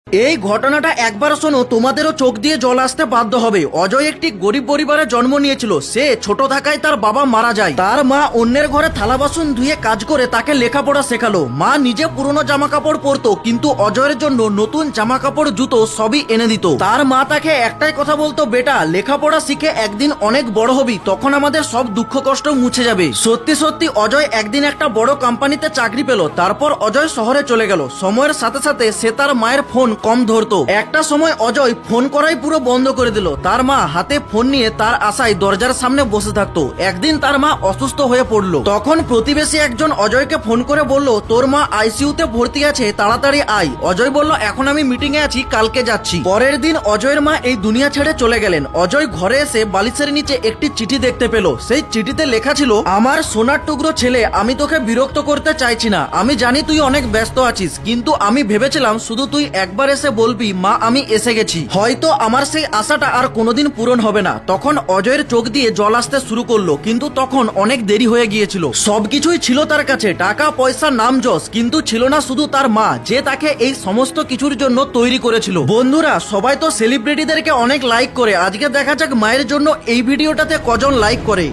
এই ঘটনাটা একবার শোনো, তোমাদেরও চোখ দিয়ে জল আসতে বাধ্য হবে। অজয় একটি গরিব পরিবারে জন্ম নিয়েছিল। সে ছোট থাকায় তার বাবা মারা যায়। তার মা অন্যের ঘরে থালা বাসন ধুয়ে কাজ করে তাকে লেখাপড়া শেখালো। মা নিজে পুরনো জামা কাপড় পরতো, কিন্তু অজয়ের জন্য নতুন জামা কাপড়, জুতো সবই এনে দিত। তার মা তাকে একটাই কথা বলতো, বেটা লেখাপড়া শিখে একদিন অনেক বড় হবি, তখন আমাদের সব দুঃখ কষ্ট মুছে যাবে। সত্যি সত্যি অজয় একদিন একটা বড় কোম্পানিতে চাকরি পেল। তারপর অজয় শহরে চলে গেল। সময়ের সাথে সাথে সে তার মায়ের ফোন কম ধরতো। একটা সময় অজয় ফোন করাই পুরো বন্ধ করে দিল। তার মা হাতে ফোন নিয়ে তার আশায় দরজার সামনে বসে থাকতো। একদিন তার মা অসুস্থ হয়ে পড়লো। তখন প্রতিবেশী একজন অজয়কে ফোন করে বলল, তোর মা আইসিইউতে ভর্তি আছে, তাড়াতাড়ি আয়। অজয় বলল, এখন আমি মিটিং এ আছি, কালকে যাচ্ছি। পরের দিন অজয়ের মা এই দুনিয়া ছেড়ে চলে গেলেন। অজয় ঘরে এসে বালিশের নিচে একটি চিঠি দেখতে পেল। সেই চিঠিতে লেখা ছিল, আমার সোনার টুকরো ছেলে, আমি তোকে বিরক্ত করতে চাইছি না। আমি জানি তুই অনেক ব্যস্ত আছিস, কিন্তু আমি ভেবেছিলাম শুধু তুই একবার এসে বলবি, মা আমি এসে গেছি। হয়তো আমার সেই আশাটা আর কোনোদিন পূরণ হবে না। তখন অজয়ের চোখ দিয়ে জল আসতে শুরু করলো, কিন্তু তখন অনেক দেরি হয়ে গিয়েছিল। সবকিছুই ছিল তার কাছে, টাকা পয়সা নাম যশ, কিন্তু ছিল না শুধু তার মা, যে তাকে এই সমস্ত কিছুর জন্য তৈরি করেছিল। বন্ধুরা, সবাই তো সেলিব্রিটিদেরকে অনেক লাইক করে। আজকে দেখা যাক মায়ের জন্য এই ভিডিওটাতে কজন লাইক করে।